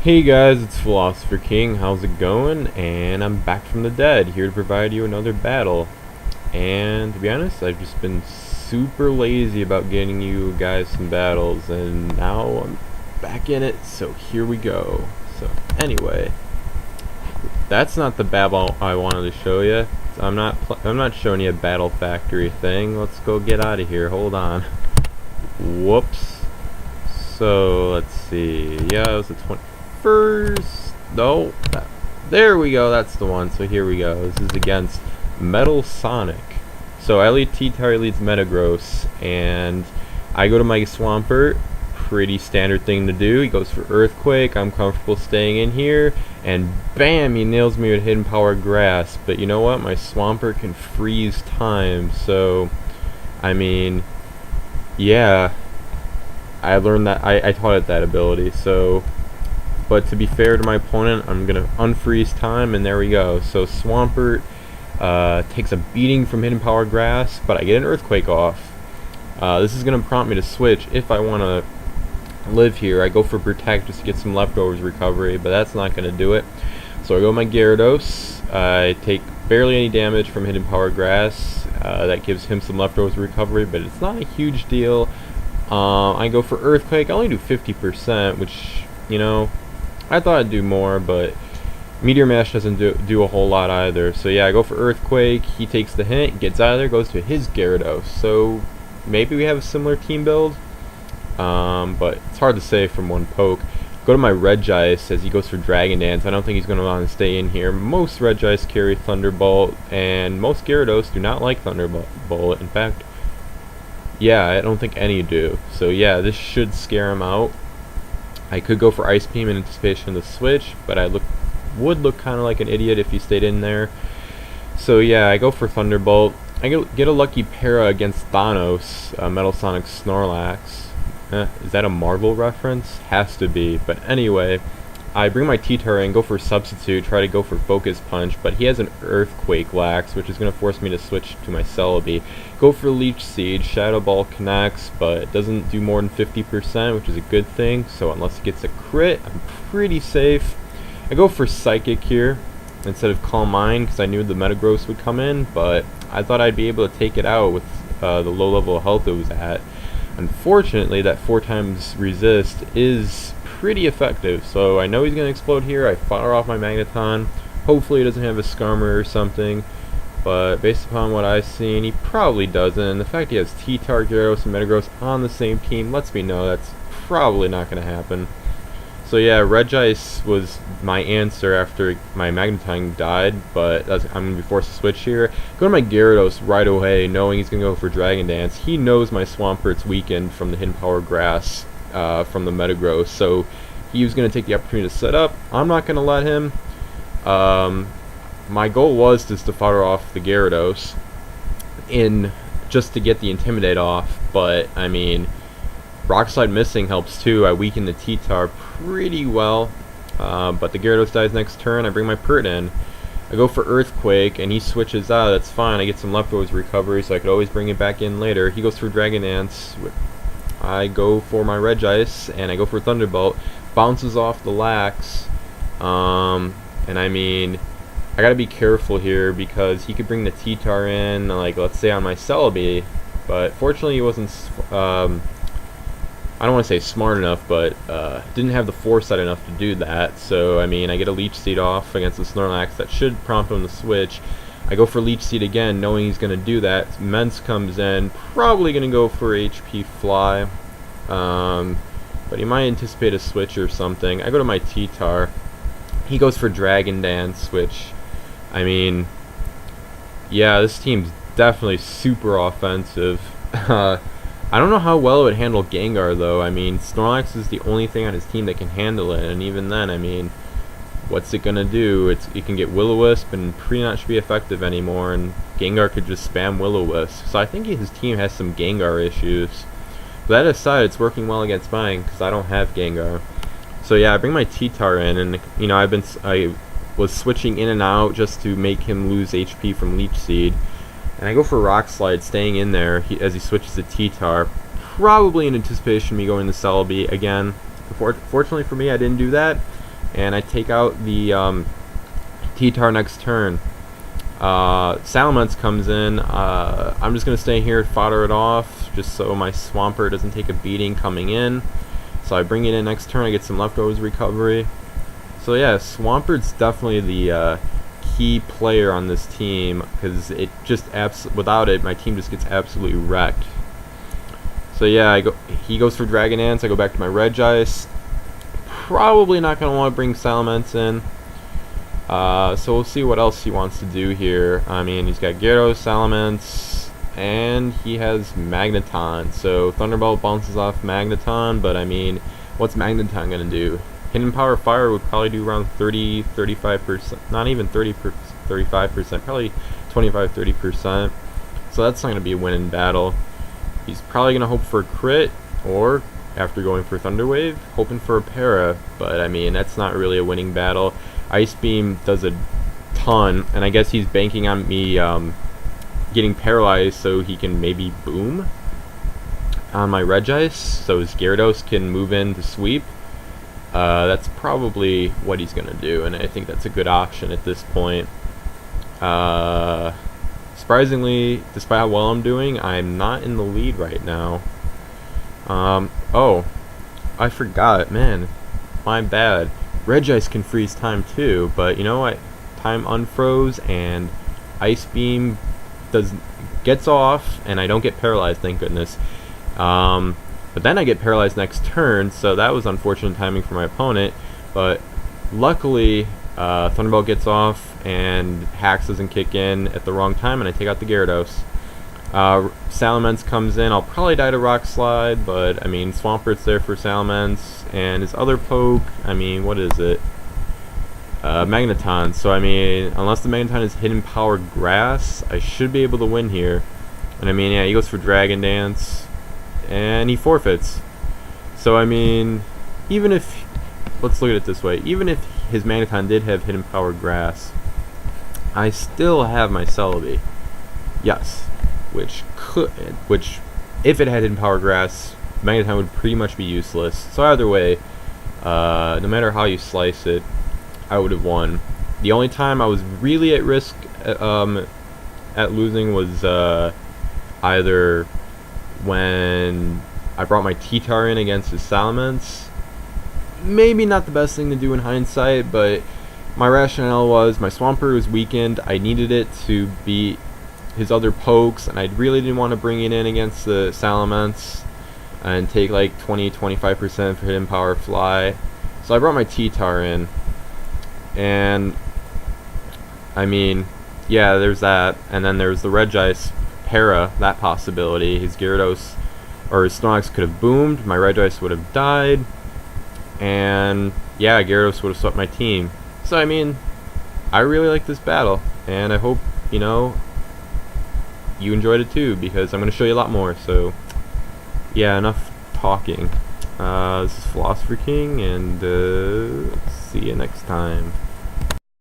Hey guys, it's PhilosopherKing. How's it going? And I'm back from the dead, here to provide you another battle. And to be honest, I've just been super lazy about getting you guys some battles, and now I'm back in it, so here we go. So anyway, that's not the battle I wanted to show you. I'm not showing you a Battle Factory thing. Let's go get out of here. Hold on. Whoops. So let's see. Yeah, it was the 21st. No, there we go. That's the one. So here we go. This is against Metalsonic. So I lead T-Tar, leads Metagross, and I go to my Swampert. Pretty standard thing to do. He goes for Earthquake. I'm comfortable staying in here, and bam, he nails me with Hidden Power Grass. But you know what? My Swampert can freeze time. So, I mean, yeah. I learned that, I taught it that ability, so, but to be fair to my opponent, I'm going to unfreeze time, and there we go. So Swampert takes a beating from Hidden Power Grass, but I get an Earthquake off. This is going to prompt me to switch if I want to live here. I go for Protect just to get some leftovers recovery, but that's not going to do it. So I go my Gyarados. I take barely any damage from Hidden Power Grass. That gives him some leftovers recovery, but it's not a huge deal. I go for Earthquake. I only do 50%, which, you know, I thought I'd do more, but Meteor Mash doesn't do a whole lot either. So yeah, I go for Earthquake. He takes the hint, gets out of there, goes to his Gyarados. So maybe we have a similar team build, but it's hard to say from one poke. Go to my Regice as he goes for Dragon Dance. I don't think he's going to want to stay in here. Most Regice carry Thunderbolt, and most Gyarados do not like Thunderbolt. In fact, yeah, I don't think any do. So yeah, this should scare him out. I could go for Ice Beam in anticipation of the switch, but I would look kind of like an idiot if he stayed in there. So yeah, I go for Thunderbolt. I get a lucky para against Thanos, Metalsonic Snorlax. Is that a Marvel reference? Has to be. But anyway, I bring my T-Tar in, go for Substitute, try to go for Focus Punch, but he has an Earthquake Lax, which is going to force me to switch to my Celebi. Go for Leech Seed, Shadow Ball connects, but it doesn't do more than 50%, which is a good thing, so unless it gets a crit, I'm pretty safe. I go for Psychic here, instead of Calm Mind, because I knew the Metagross would come in, but I thought I'd be able to take it out with the low level of health it was at. Unfortunately, that 4x resist is pretty effective, so I know he's going to explode here. I fire off my Magneton. Hopefully he doesn't have a Skarmory or something, but based upon what I've seen, he probably doesn't. The fact he has T-Tar, Gyarados, and Metagross on the same team lets me know that's probably not going to happen. So yeah, Regice was my answer after my Magneton died, but I'm going to be forced to switch here. Go to my Gyarados right away, knowing he's going to go for Dragon Dance. He knows my Swampert's weakened from the Hidden Power Grass from the Metagross, so he was going to take the opportunity to set up. I'm not going to let him. My goal was just to fire off the Gyarados just to get the Intimidate off, but I mean, Rock Slide missing helps too. I weaken the T-Tar pretty well, but the Gyarados dies next turn. I bring my Pert in. I go for Earthquake, and he switches out. That's fine. I get some leftovers recovery, so I could always bring it back in later. He goes for Dragon Dance. I go for my Regice, and I go for Thunderbolt. Bounces off the Lax, and I mean, I gotta be careful here because he could bring the T-Tar in, like let's say on my Celebi, but fortunately he wasn't. I don't want to say smart enough, but didn't have the foresight enough to do that. So, I mean, I get a Leech Seed off against the Snorlax. That should prompt him to switch. I go for Leech Seed again, knowing he's going to do that. Mence comes in, probably going to go for HP Fly. But he might anticipate a switch or something. I go to my T-Tar. He goes for Dragon Dance, which, I mean, yeah, this team's definitely super offensive. I don't know how well it would handle Gengar, though. I mean, Snorlax is the only thing on his team that can handle it, and even then, I mean, what's it gonna do? It can get Will-O-Wisp, and pretty not should be effective anymore, and Gengar could just spam Will-O-Wisp. So I think his team has some Gengar issues. But that aside, it's working well against mine, because I don't have Gengar. So yeah, I bring my T-Tar in, and, you know, I was switching in and out just to make him lose HP from Leech Seed. And I go for Rock Slide, staying in there as he switches to T-Tar, probably in anticipation of me going to Celebi again. Fortunately for me, I didn't do that. and I take out the T-Tar next turn. Salamence comes in. I'm just going to stay here, fodder it off, just so my Swampert doesn't take a beating coming in. So I bring it in next turn, I get some leftovers recovery. So yeah, Swampert's definitely the key player on this team, because it just without it, my team just gets absolutely wrecked. So yeah, he goes for Dragon Dance, I go back to my Regice. Probably not going to want to bring Salamence in. So we'll see what else he wants to do here. I mean, he's got Gyarados, Salamence, and he has Magneton. So Thunderbolt bounces off Magneton, but I mean, what's Magneton going to do? Hidden Power Fire would probably do around 30-35%, not even 35%, probably 25-30%. So that's not going to be a win in battle. He's probably going to hope for a crit, or after going for Thunder Wave, hoping for a para, but I mean, that's not really a winning battle. Ice Beam does a ton, and I guess he's banking on me getting paralyzed so he can maybe boom on my Regice, so his Gyarados can move in to sweep. That's probably what he's going to do, and I think that's a good option at this point. Surprisingly, despite how well I'm doing, I'm not in the lead right now. Oh, I forgot, man, my bad. Regice can freeze time too, but you know what? Time unfroze and Ice Beam gets off, and I don't get paralyzed, thank goodness. But then I get paralyzed next turn, so that was unfortunate timing for my opponent. But luckily, Thunderbolt gets off, and Hacks doesn't kick in at the wrong time, and I take out the Gyarados. Salamence comes in. I'll probably die to Rock Slide, but I mean, Swampert's there for Salamence, and his other poke, I mean, what is it? Magneton. So I mean, unless the Magneton is Hidden Power Grass, I should be able to win here. And I mean, yeah, he goes for Dragon Dance, and he forfeits. So I mean, even if, let's look at it this way, even if his Magneton did have Hidden Power Grass, I still have my Celebi. Yes. Which if it had Hidden Power Grass, Magneton would pretty much be useless. So either way, no matter how you slice it, I would have won. The only time I was really at risk at losing was either when I brought my T-Tar in against his Salamence. Maybe not the best thing to do in hindsight, but my rationale was my Swampert was weakened. I needed it to beat his other pokes, and I really didn't want to bring it in against the Salamence and take like 20-25% for Hidden Power Fly. So I brought my T-Tar in, and I mean, yeah, there's that, and then there's the Regice para, that possibility. His Gyarados or his Snorlax could have boomed, my Regice would have died, and yeah, Gyarados would have swept my team. So I mean, I really like this battle, and I hope, you know, you enjoyed it too, because I'm going to show you a lot more. So yeah, enough talking. This is PhilosopherKing, and see you next time.